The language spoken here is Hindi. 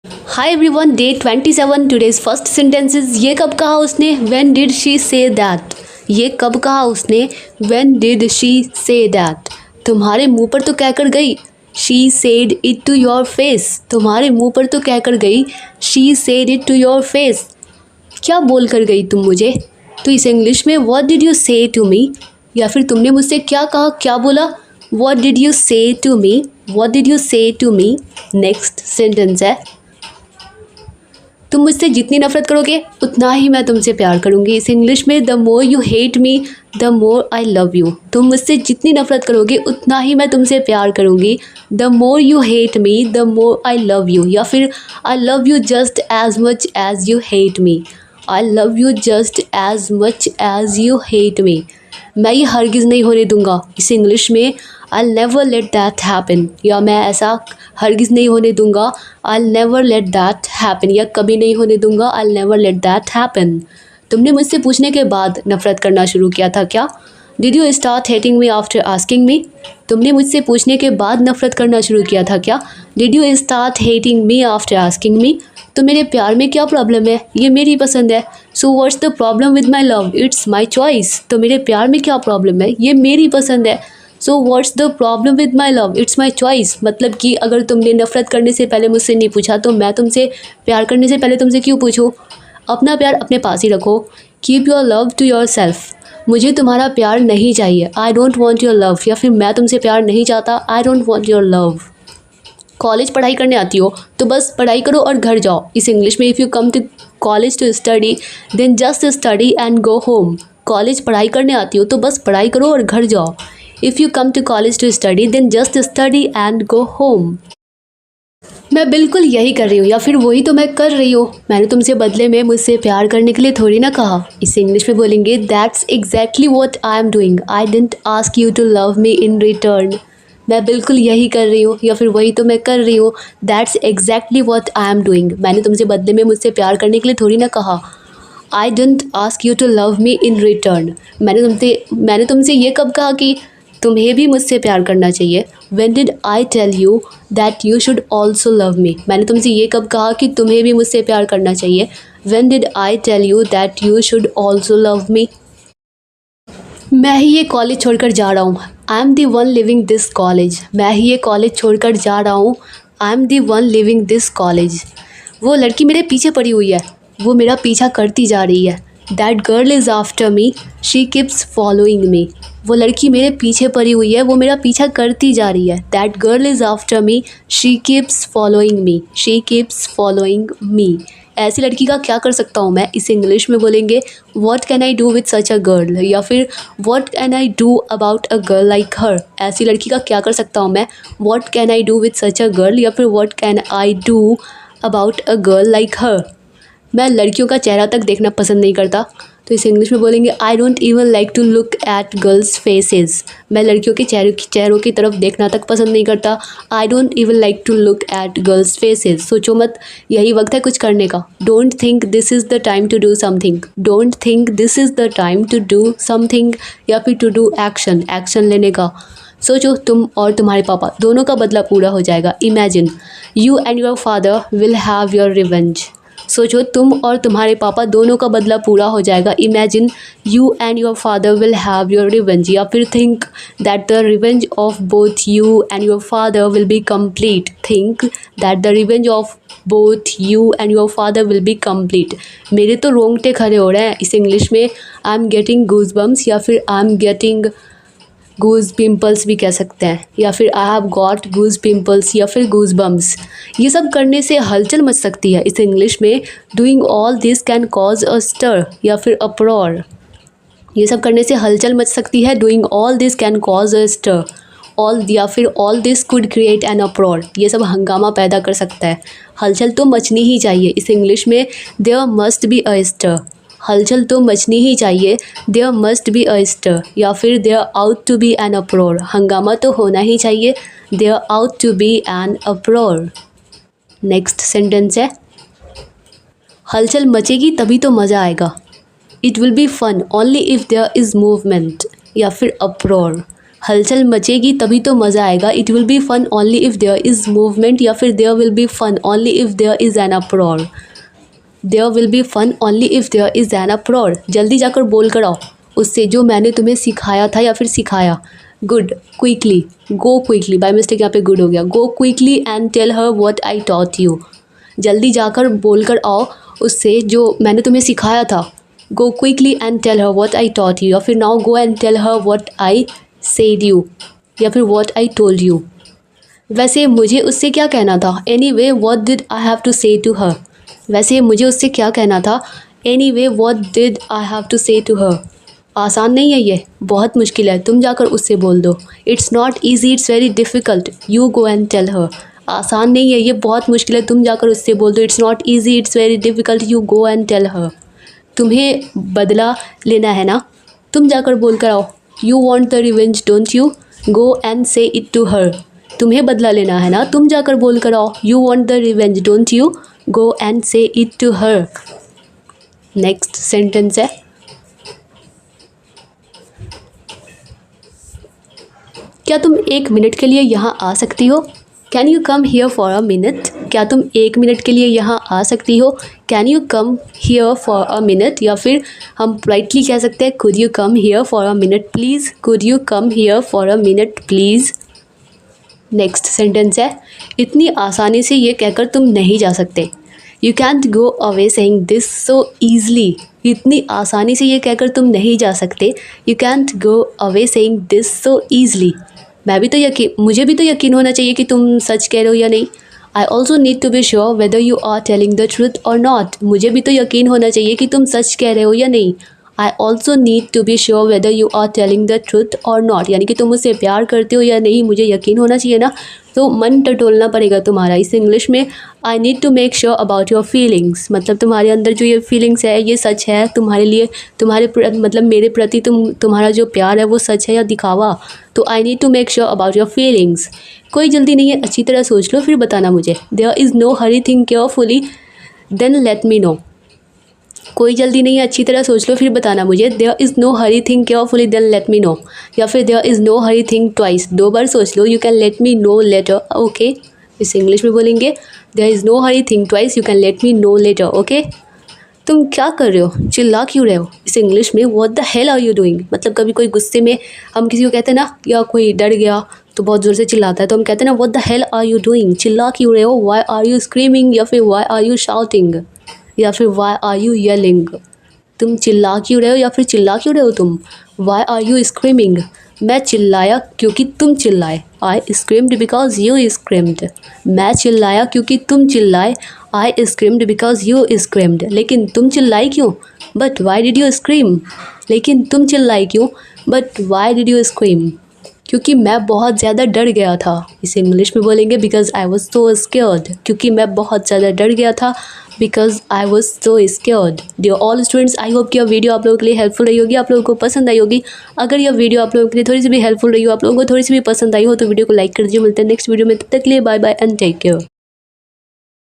हाय everyone, day 27 today's first sentences. ये कब कहा उसने? When did she say that. ये कब कहा उसने? When did she say that. तुम्हारे मुंह पर तो कहकर गई। She said it to your face. तुम्हारे मुंह पर तो कहकर गई। She said it to your face. क्या बोल कर गई तुम मुझे? तो इस इंग्लिश में what did you say to me, या फिर तुमने मुझसे क्या कहा, क्या बोला? What did you say to me, what did you say to me. Next sentence है, तुम मुझसे जितनी नफरत करोगे उतना ही मैं तुमसे प्यार करूँगी। इस इंग्लिश में the more you hate me the more I love you. तुम मुझसे जितनी नफरत करोगे उतना ही मैं तुमसे प्यार करूँगी। The more you hate me the more I love you, या फिर I love you just as much as you hate me. I love you just as much as you hate me. मैं ये हरगिज़ नहीं होने दूंगा। इस इंग्लिश में I never let that happen, या मैं ऐसा हरगिज़ नहीं होने दूंगा। I never let that happen, या कभी नहीं होने दूंगा। I never let that happen. तुमने मुझसे पूछने के बाद नफ़रत करना शुरू किया था क्या? Did you start hating me after asking me. तुमने मुझसे पूछने के बाद नफ़रत करना शुरू किया था क्या? Did you start hating me after asking me. तो मेरे प्यार में क्या प्रॉब्लम है? ये मेरी पसंद है। So what's the problem with my love, it's my choice. तो मेरे प्यार में क्या प्रॉब्लम है? ये मेरी पसंद है। So what's the problem with my love, it's my choice. मतलब कि अगर तुमने नफ़रत करने से पहले मुझसे नहीं पूछा तो मैं तुमसे प्यार करने से पहले तुमसे क्यों पूछूँ? अपना प्यार अपने पास ही रखो। Keep your love to yourself. मुझे तुम्हारा प्यार नहीं चाहिए। I don't want your love, या फिर मैं तुमसे प्यार नहीं चाहता। I don't want your love. College पढ़ाई करने आती हो तो बस पढ़ाई करो और घर जाओ। इस इंग्लिश में if you come to college to study then just study and go home. College पढ़ाई करने आती हो तो बस पढ़ाई करो और घर जाओ। If you come to college to study then just study and go home. मैं बिल्कुल यही कर रही हूँ, या फिर वही तो मैं कर रही हूँ। मैंने तुमसे बदले में मुझसे प्यार करने के लिए थोड़ी ना कहा। इस इंग्लिश में बोलेंगे that's exactly what I am doing. I didn't ask you to love me in return. मैं बिल्कुल यही कर रही हूँ, या फिर वही तो मैं कर रही हूँ। That's exactly what I am doing. मैंने तुमसे बदले में मुझसे प्यार करने के लिए थोड़ी ना कहा। I didn't ask you to love me in return. मैंने तुमसे ये कब कहा कि तुम्हें भी मुझसे प्यार करना चाहिए? When did I tell you that you should also love me? मैंने तुमसे ये कब कहा कि तुम्हें भी मुझसे प्यार करना चाहिए? When did I tell you that you should also love me? मैं ही ये कॉलेज छोड़कर जा रहा हूँ। I am the one living this college. मैं ही ये कॉलेज छोड़कर जा रहा हूँ। I am the one living this college. वो लड़की मेरे पीछे पड़ी हुई है। वो मेरा पीछा करती जा रही है। That girl is after me, she keeps following me. वो लड़की मेरे पीछे पड़ी हुई है। वो मेरा पीछा करती जा रही है। That girl is after me, she keeps following me, she keeps following me. ऐसी लड़की का क्या कर सकता हूँ मैं? इस इंग्लिश में बोलेंगे what can I do with such a girl, या फिर what can I do about a girl like her. ऐसी लड़की का क्या कर सकता हूँ मैं? What can I do with such a girl, या फिर what can I do about a girl like her. मैं लड़कियों का चेहरा तक देखना पसंद नहीं करता। तो इस इंग्लिश में बोलेंगे I don't even like to look at girls faces. मैं लड़कियों के चेहरों की तरफ देखना तक पसंद नहीं करता। I don't even like to look at girls faces. सोचो मत, यही वक्त है कुछ करने का। Don't think this is the time to do something. Don't think this is the time to do something, या फिर टू डू एक्शन, एक्शन लेने का। सोचो, तुम और तुम्हारे पापा दोनों का बदला पूरा हो जाएगा। Imagine you and your father will have your revenge. सोचो, तुम और तुम्हारे पापा दोनों का बदला पूरा हो जाएगा। Imagine you and your father will have your revenge, या फिर think that the revenge of both you and your father will be complete. Think that the revenge of both you and your father will be complete. मेरे तो रोंगटे खड़े हो रहे हैं। इस इंग्लिश में I am getting goose bumps, या फिर I am getting goose pimples भी कह सकते हैं, या फिर I have got goose pimples, या फिर गूज बम्स। ये सब करने से हलचल मच सकती है। इस इंग्लिश में doing all this can cause a stir, या फिर अप्रोर। ये सब करने से हलचल मच सकती है। Doing all this can cause a stir, all, या फिर all this could create an uproar. ये सब हंगामा पैदा कर सकता है। हलचल तो मचनी ही चाहिए। इस इंग्लिश में there must be a stir. हलचल तो मचनी ही चाहिए। There must be a stir, या फिर there ought to be an uproar. हंगामा तो होना ही चाहिए। There ought to be an uproar. Next sentence है, हलचल मचेगी तभी तो मज़ा आएगा। It will be fun only if there is movement, या फिर अप्रोर। हलचल मचेगी तभी तो मज़ा आएगा। It will be fun only if there is movement, या फिर there will be fun only if there is an uproar. There will be fun only if there is an uproar. जल्दी जाकर बोल कर आओ उससे जो मैंने तुम्हें सिखाया था या फिर सिखाया। Good quickly, go quickly, by mistake यहाँ पे गुड हो गया। Go quickly and tell her what I taught you. जल्दी जाकर बोल कर आओ उससे जो मैंने तुम्हें सिखाया था। Go quickly and tell her what I taught you, या फिर now go and tell her what I said you, या फिर व्हाट आई टोल्ड यू। वैसे मुझे उससे क्या कहना था। Anyway what did I have to say to her. वैसे मुझे उससे क्या कहना था। Anyway what did I have to say to her. आसान नहीं है ये, बहुत मुश्किल है, तुम जाकर उससे बोल दो। It's not easy, it's very difficult, you go and tell her. आसान नहीं है ये, बहुत मुश्किल है, तुम जाकर उससे बोल दो। It's not easy, it's very difficult, you go and tell her. तुम्हें बदला लेना है ना, तुम जाकर बोल कर आओ। You want the revenge don't you, go and say it to हर। तुम्हें बदला लेना है ना, तुम जाकर बोल कर आओ। You want the revenge don't you, go and say it to her. Next sentence है, क्या तुम 1 मिनट के लिए यहाँ आ सकती हो। Can you come here for a minute. क्या तुम 1 मिनट के लिए यहाँ आ सकती हो। Can you come here for a minute, या फिर हम पोलाइटली कह सकते हैं could you come here for a minute please. Could you come here for a minute please. Next sentence है, इतनी आसानी से ये कहकर तुम नहीं जा सकते। You can't go away saying this so easily. इतनी आसानी से ये कहकर तुम नहीं जा सकते। You can't go away saying this so easily. मुझे भी तो यकीन होना चाहिए कि तुम सच कह रहे हो या नहीं। I also need to be sure whether you are telling the truth or not. मुझे भी तो यकीन होना चाहिए कि तुम सच कह रहे हो या नहीं। I also need to be sure whether you are telling the truth or not, यानी कि तुम मुझसे प्यार करते हो या नहीं, मुझे यकीन होना चाहिए ना। तो मन टटोलना पड़ेगा तुम्हारा। इस इंग्लिश में I need to make sure about your feelings, मतलब तुम्हारे अंदर जो ये फीलिंग्स है ये सच है तुम्हारे लिए, मतलब मेरे प्रति तुम्हारा जो प्यार है वो सच है या दिखावा। तो I need to make sure about your feelings. कोई जल्दी नहीं है, अच्छी तरह सोच लो फिर बताना मुझे। There is no hurry, think carefully then let me know. कोई जल्दी नहीं है, अच्छी तरह सोच लो फिर बताना मुझे। There is no hurry, think carefully then let me know, या फिर there is no hurry, think twice. 2 बार सोच लो। You can let me know later, okay. इस इंग्लिश में बोलेंगे there is no hurry, think twice, you can let me know later, okay. तुम क्या कर रहे हो, चिल्ला क्यों रहे हो। इस इंग्लिश में what the hell are you doing, मतलब कभी कोई गुस्से में हम किसी को कहते हैं ना, या कोई डर गया तो बहुत ज़ोर से चिल्लाता है, तो हम कहते हैं ना what the hell are you doing, चिल्ला क्यों रहे हो। व्हाई आर यू स्क्रीमिंग, या फिर व्हाई आर यू शाउटिंग, या फिर व्हाई आर यू येलिंग। तुम चिल्ला क्यों रहे हो या फिर चिल्ला क्यों रहे हो तुम। वाई आर यू स्क्रीमिंग, मैं चिल्लाया क्योंकि तुम चिल्लाए। आई स्क्रीम्ड बिकॉज यू स्क्रीम्ड, मैं चिल्लाया क्योंकि तुम चिल्लाए। आई स्क्रीम्ड बिकॉज यू स्क्रीम्ड, लेकिन तुम चिल्लाई क्यों। But why did you scream, लेकिन तुम चिल्लाई क्यों। But why did you scream, क्योंकि मैं बहुत ज़्यादा डर गया था। इसे इंग्लिश में बोलेंगे because I was so scared, क्योंकि मैं बहुत ज़्यादा डर गया था। Because I was so scared. Dear all students, I hope कि यह वीडियो आप लोगों के लिए हेल्पफुल रही होगी, आप लोगों को पसंद आई होगी। अगर यह वीडियो आप लोगों के लिए थोड़ी सी भी हेल्पफुल रही हो, आप लोगों को थोड़ी सी भी पसंद आई हो, तो वीडियो को लाइक कर दीजिए। मिलते हैं नेक्स्ट वीडियो में, तब तक के लिए bye bye and take care.